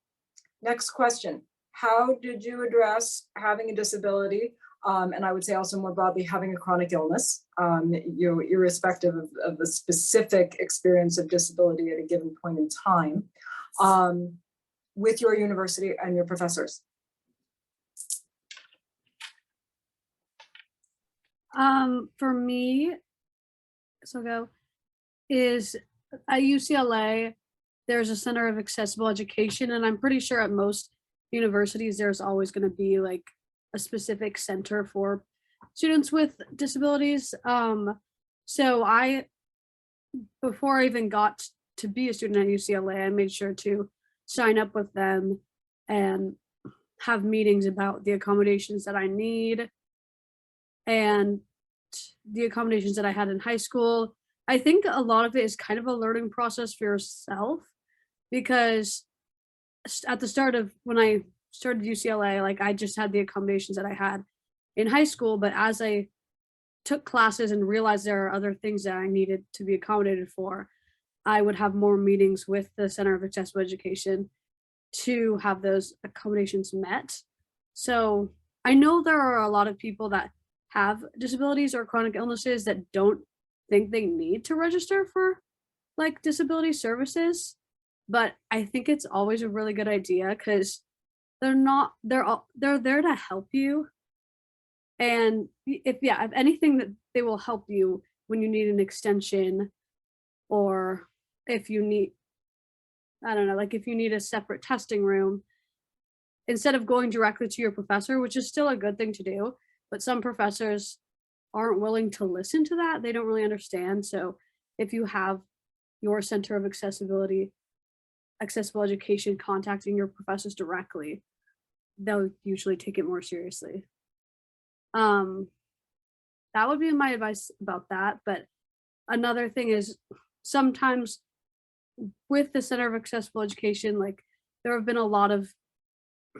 next question. How did you address having a disability? And I would say also more broadly, having a chronic illness, irrespective of the specific experience of disability at a given point in time, with your university and your professors? For me, is at UCLA, there's a Center of Accessible Education, and I'm pretty sure at most universities, there's always going to be like a specific center for students with disabilities. So before I even got to be a student at UCLA, I made sure to sign up with them and have meetings about the accommodations that I need and the accommodations that I had in high school. I think a lot of it is kind of a learning process for yourself, because at the start of when I started UCLA, like I just had the accommodations that I had in high school, but as I took classes and realized there are other things that I needed to be accommodated for, I would have more meetings with the Center of Accessible Education to have those accommodations met. So I know there are a lot of people that have disabilities or chronic illnesses that don't think they need to register for like disability services, but I think it's always a really good idea, because they're there to help you. And if anything, that they will help you when you need an extension, or if you need, I don't know, like if you need a separate testing room, instead of going directly to your professor, which is still a good thing to do, but some professors aren't willing to listen to that. They don't really understand. So if you have your Center of Accessible Education contacting your professors directly, they'll usually take it more seriously. That would be my advice about that. But another thing is, sometimes with the Center of Accessible Education, like there have been a lot of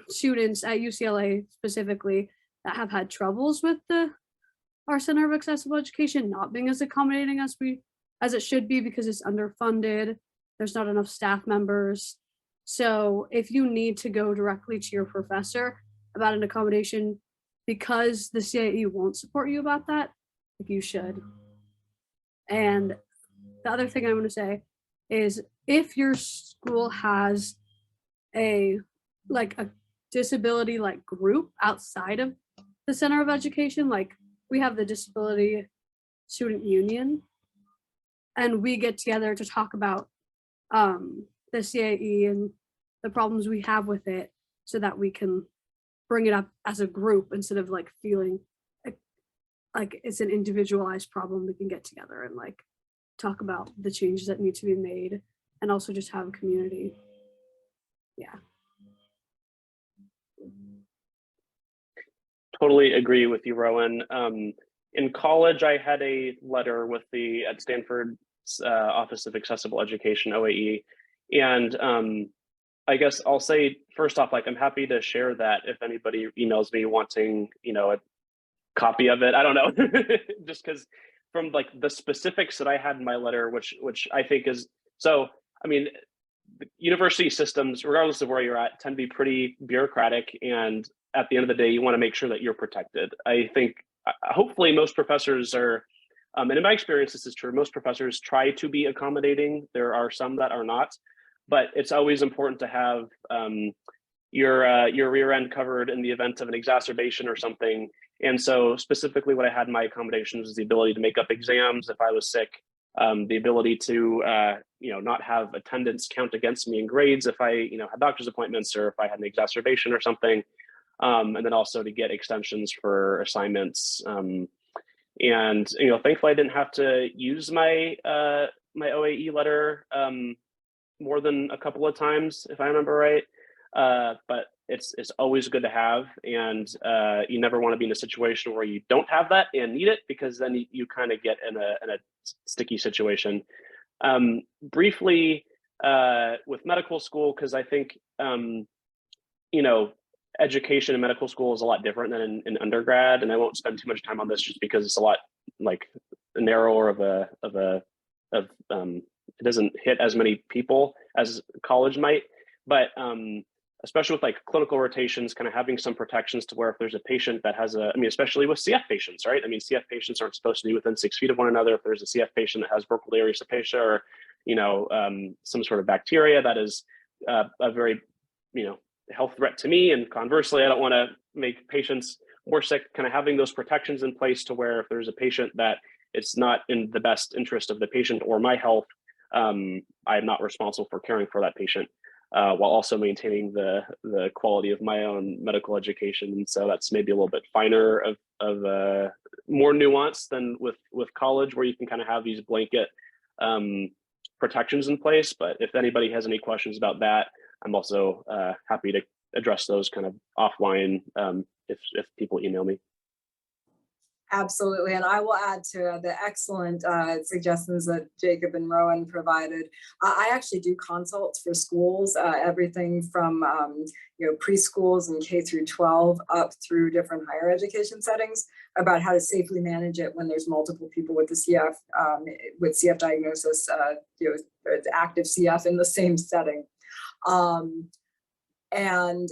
students at UCLA specifically that have had troubles with our Center of Accessible Education not being as accommodating as it should be, because it's underfunded. There's not enough staff members. So if you need to go directly to your professor about an accommodation because the CIE won't support you about that, like you should. And the other thing I'm going to say is, if your school has a disability like group outside of the Center of Education, like we have the Disability Student Union, and we get together to talk about the CIE and the problems we have with it, so that we can bring it up as a group instead of like feeling like it's an individualized problem. We can get together and like talk about the changes that need to be made, and also just have a community. Yeah. Totally agree with you, Rowan. In college, I had a letter with at Stanford's Office of Accessible Education, OAE, and I guess I'll say first off, like I'm happy to share that if anybody emails me wanting, a copy of it. I don't know, just because from like the specifics that I had in my letter, which I think is so. I mean, the university systems, regardless of where you're at, tend to be pretty bureaucratic, and at the end of the day, you want to make sure that you're protected. I think hopefully most professors are, and in my experience, this is true. Most professors try to be accommodating. There are some that are not, but it's always important to have your rear end covered in the event of an exacerbation or something. And so specifically what I had in my accommodations was the ability to make up exams if I was sick, the ability to not have attendance count against me in grades if I had doctor's appointments or if I had an exacerbation or something, and then also to get extensions for assignments. And thankfully, I didn't have to use my my OAE letter more than a couple of times, if I remember right. But it's always good to have, and you never want to be in a situation where you don't have that and need it, because then you kind of get in a sticky situation. Briefly, with medical school, because I think education in medical school is a lot different than in undergrad, and I won't spend too much time on this just because it's a lot like narrower of it doesn't hit as many people as college might, but especially with like clinical rotations, kind of having some protections to where if there's a patient that has especially with CF patients, right? CF patients aren't supposed to be within 6 feet of one another. If there's a CF patient that has Burkholderia cepacia or some sort of bacteria that is a very health threat to me, and conversely, I don't want to make patients more sick, kind of having those protections in place to where if there's a patient that it's not in the best interest of the patient or my health, I'm not responsible for caring for that patient, while also maintaining the quality of my own medical education. And so that's maybe a little bit finer of more nuance than with college, where you can kind of have these blanket protections in place. But if anybody has any questions about that, I'm also happy to address those kind of offline if people email me. Absolutely, and I will add to the excellent suggestions that Jacob and Rowan provided. I actually do consults for schools, everything from preschools and K through 12 up through different higher education settings, about how to safely manage it when there's multiple people with the CF diagnosis, active CF in the same setting. And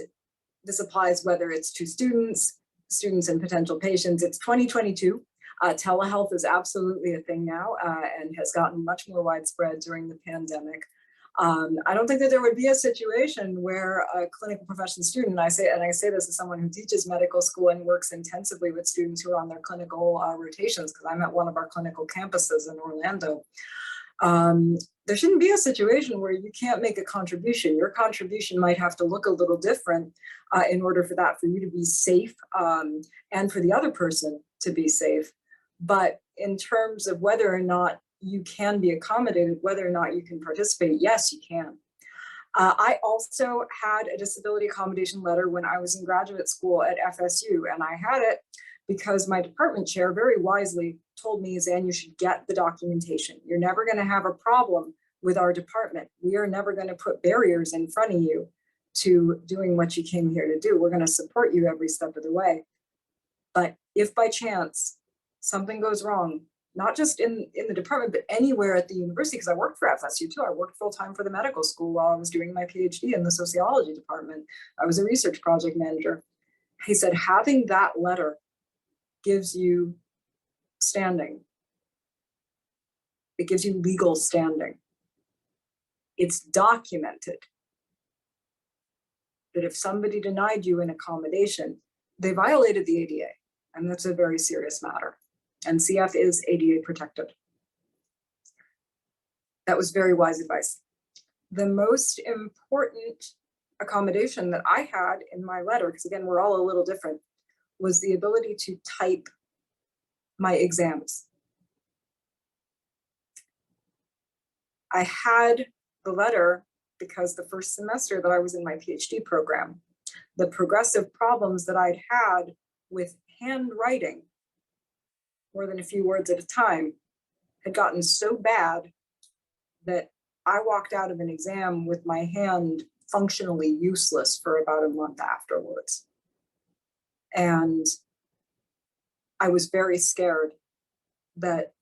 this applies whether it's to students and potential patients. It's 2022. Telehealth is absolutely a thing now and has gotten much more widespread during the pandemic. I don't think that there would be a situation where a clinical profession student, and I say this as someone who teaches medical school and works intensively with students who are on their clinical rotations, because I'm at one of our clinical campuses in Orlando. There shouldn't be a situation where you can't make a contribution. Your contribution might have to look a little different in order for you to be safe and for the other person to be safe. But in terms of whether or not you can be accommodated, whether or not you can participate, yes, you can. I also had a disability accommodation letter when I was in graduate school at FSU, and I had it because my department chair very wisely told me, Xan, you should get the documentation. You're never going to have a problem with our department. We are never going to put barriers in front of you to doing what you came here to do. We're going to support you every step of the way. But if by chance something goes wrong, not just in the department, but anywhere at the university, because I worked for FSU too. I worked full-time for the medical school while I was doing my PhD in the sociology department. I was a research project manager. He said, having that letter gives you standing. It gives you legal standing. It's documented that if somebody denied you an accommodation, they violated the ADA, and that's a very serious matter. And CF is ADA protected. That was very wise advice. The most important accommodation that I had in my letter, because again, we're all a little different, was the ability to type my exams. I had the letter because the first semester that I was in my PhD program, the progressive problems that I'd had with handwriting, more than a few words at a time, had gotten so bad that I walked out of an exam with my hand functionally useless for about a month afterwards. And I was very scared that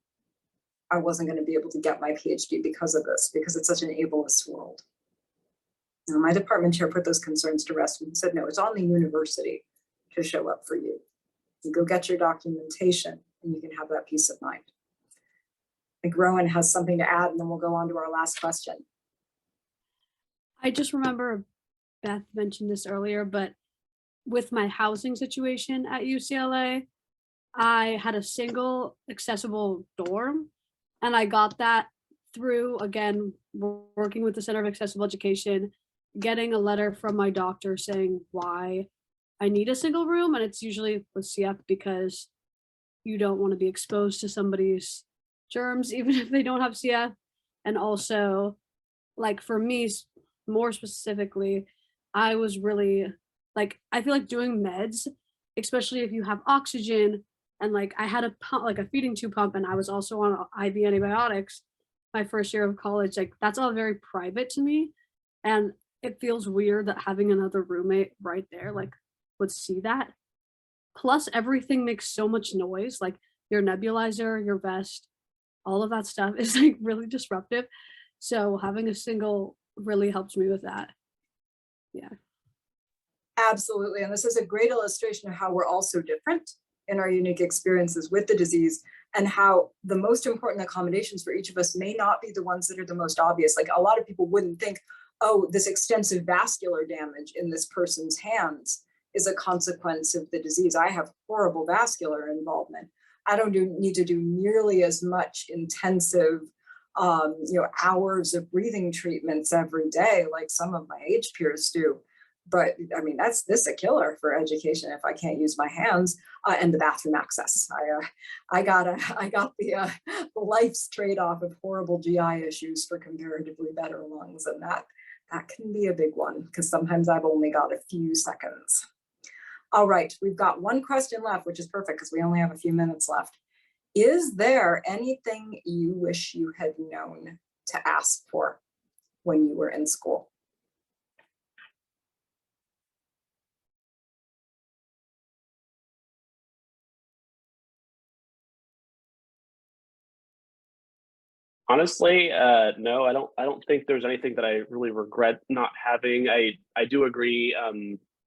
I wasn't going to be able to get my PhD because of this, because it's such an ableist world. And my department chair put those concerns to rest and said, no, it's on the university to show up for you. You go get your documentation and you can have that peace of mind. I think Rowan has something to add, and then we'll go on to our last question. I just remember Beth mentioned this earlier, but with my housing situation at UCLA, I had a single accessible dorm, and I got that through, again, working with the Center of Accessible Education, getting a letter from my doctor saying why I need a single room, and it's usually with CF because you don't want to be exposed to somebody's germs, even if they don't have CF. And also, like for me, more specifically, I was really like, I feel like doing meds, especially if you have oxygen, and like I had a pump, like a feeding tube pump, and I was also on IV antibiotics my first year of college. Like that's all very private to me. And it feels weird that having another roommate right there, like would see that. Plus everything makes so much noise, like your nebulizer, your vest, all of that stuff is like really disruptive. So having a single really helps me with that. Yeah. Absolutely. And this is a great illustration of how we're all so different in our unique experiences with the disease, and how the most important accommodations for each of us may not be the ones that are the most obvious. Like a lot of people wouldn't think, oh, this extensive vascular damage in this person's hands is a consequence of the disease. I have horrible vascular involvement. I don't need to do nearly as much intensive hours of breathing treatments every day like some of my age peers do. But I mean, this is a killer for education if I can't use my hands and the bathroom access. I got the life's trade-off of horrible GI issues for comparatively better lungs, and that can be a big one because sometimes I've only got a few seconds. All right, we've got one question left, which is perfect because we only have a few minutes left. Is there anything you wish you had known to ask for when you were in school? Honestly, no, I don't think there's anything that I really regret not having. I do agree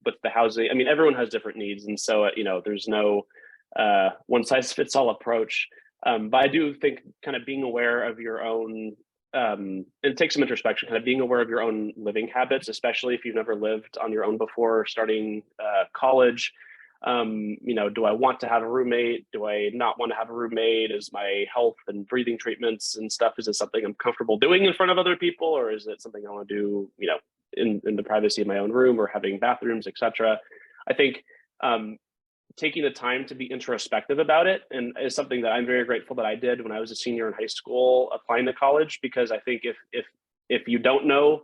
with the housing. I mean, everyone has different needs, and so there's no one size fits all approach. But I do think kind of being aware of your own, and take some introspection, kind of being aware of your own living habits, especially if you've never lived on your own before starting college. Do I want to have a roommate? Do I not want to have a roommate? Is my health and breathing treatments and stuff, is it something I'm comfortable doing in front of other people, or is it something I want to do, in the privacy of my own room, or having bathrooms, etc. I think taking the time to be introspective about it, and is something that I'm very grateful that I did when I was a senior in high school applying to college, because I think if you don't know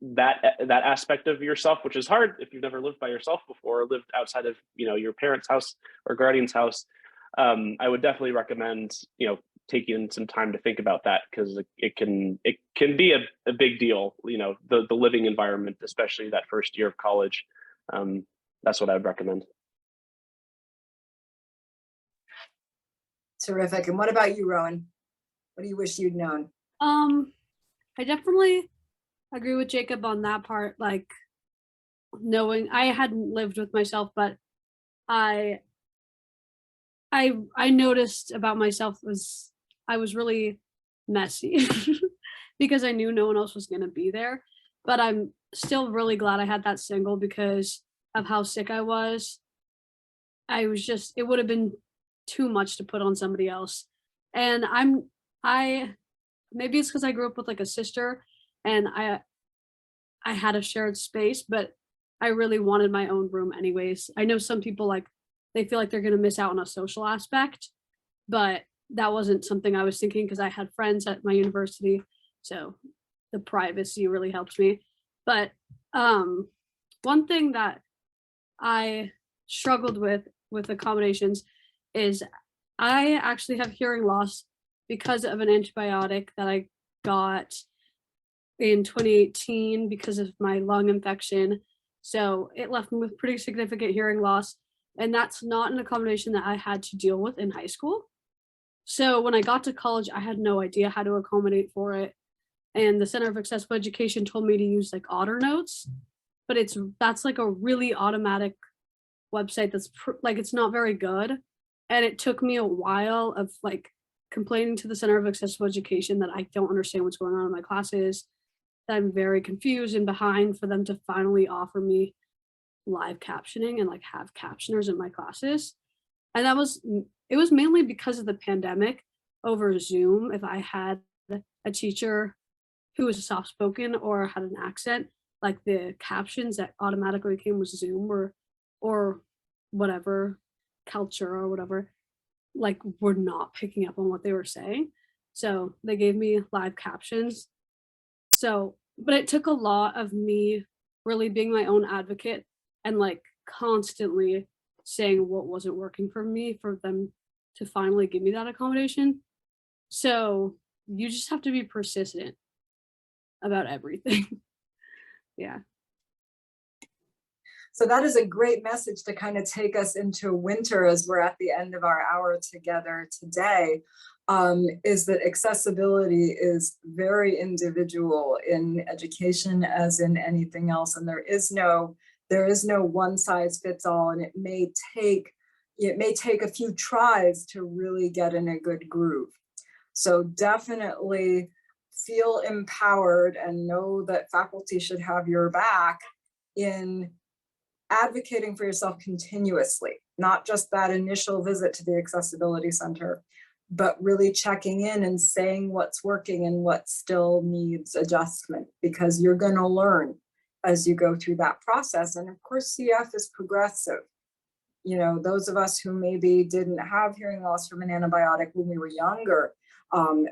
that aspect of yourself, which is hard if you've never lived by yourself before, or lived outside of your parents' house or guardian's house, I would definitely recommend taking some time to think about that, because it can be a big deal, the living environment, especially that first year of college. That's what I would recommend. Terrific. And what about you, Rowan? What do you wish you'd known? I definitely agree with Jacob on that part, like knowing I hadn't lived with myself, but I noticed about myself was I was really messy because I knew no one else was going to be there. But I'm still really glad I had that single because of how sick I was. It would have been too much to put on somebody else. And maybe it's because I grew up with like a sister and I had a shared space, but I really wanted my own room anyways. I know some people they feel like they're going to miss out on a social aspect, but that wasn't something I was thinking because I had friends at my university. So the privacy really helps me. But one thing that I struggled with accommodations is I actually have hearing loss because of an antibiotic that I got in 2018 because of my lung infection. So it left me with pretty significant hearing loss. And that's not an accommodation that I had to deal with in high school. So when I got to college, I had no idea how to accommodate for it. And the Center of Accessible Education told me to use like Otter Notes, but that's like a really automatic website that's it's not very good. And it took me a while of like complaining to the Center of Accessible Education that I don't understand what's going on in my classes, that I'm very confused and behind, for them to finally offer me live captioning and like have captioners in my classes. And it was mainly because of the pandemic over Zoom. If I had a teacher who was soft-spoken or had an accent, like the captions that automatically came with Zoom or whatever culture or whatever, like were not picking up on what they were saying. So they gave me live captions. So, but it took a lot of me really being my own advocate and like constantly saying what wasn't working for me for them to finally give me that accommodation. So you just have to be persistent about everything. Yeah. So that is a great message to kind of take us into winter as we're at the end of our hour together today, is that accessibility is very individual in education as in anything else. And there is no one size fits all, and it may take a few tries to really get in a good groove. So definitely feel empowered and know that faculty should have your back in advocating for yourself continuously, not just that initial visit to the Accessibility Center, but really checking in and saying what's working and what still needs adjustment, because you're going to learn as you go through that process. And of course, CF is progressive. You know, those of us who maybe didn't have hearing loss from an antibiotic when we were younger,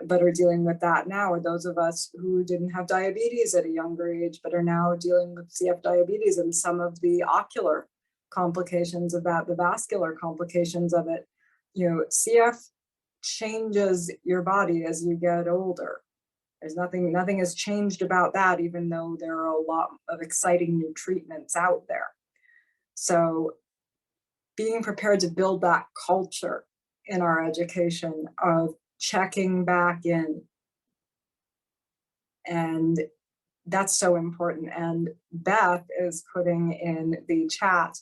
but are dealing with that now, or those of us who didn't have diabetes at a younger age, but are now dealing with CF diabetes and some of the ocular complications of that, the vascular complications of it. You know, CF changes your body as you get older. There's nothing has changed about that, even though there are a lot of exciting new treatments out there. So being prepared to build that culture in our education of checking back in. And that's so important. And Beth is putting in the chat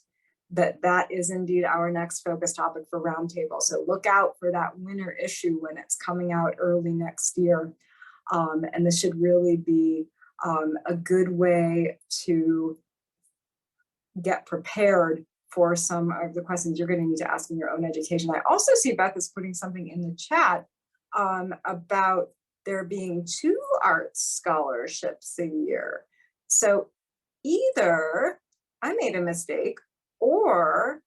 that is indeed our next focus topic for Roundtable. So look out for that winter issue when it's coming out early next year. And this should really be a good way to get prepared for some of the questions you're going to need to ask in your own education. I also see Beth is putting something in the chat about there being 2 arts scholarships a year. So either I made a mistake, or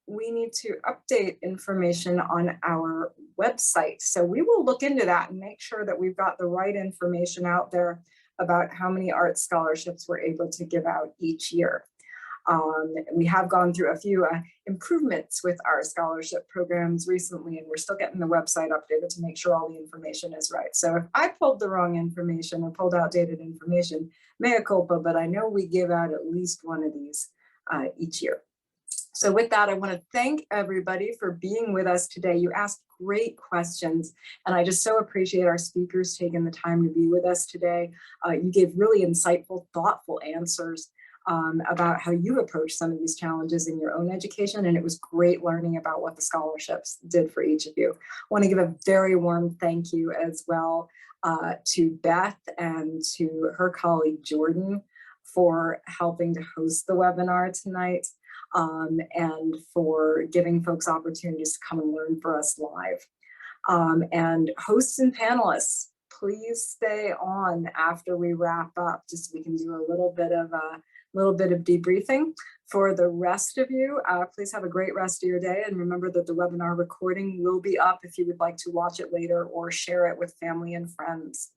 we need to update information on our website. So we will look into that and make sure that we've got the right information out there about how many arts scholarships we're able to give out each year. We have gone through a few improvements with our scholarship programs recently, and we're still getting the website updated to make sure all the information is right. So if I pulled the wrong information or pulled outdated information, mea culpa, but I know we give out at least one of these each year. So with that, I want to thank everybody for being with us today. You asked great questions, and I just so appreciate our speakers taking the time to be with us today. You gave really insightful, thoughtful answers about how you approach some of these challenges in your own education, and it was great learning about what the scholarships did for each of you. I want to give a very warm thank you as well to Beth and to her colleague Jordan for helping to host the webinar tonight, and for giving folks opportunities to come and learn for us live. And hosts and panelists, please stay on after we wrap up, just so we can do a little bit of debriefing. For the rest of you, please have a great rest of your day, and remember that the webinar recording will be up if you would like to watch it later or share it with family and friends.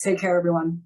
Take care, everyone.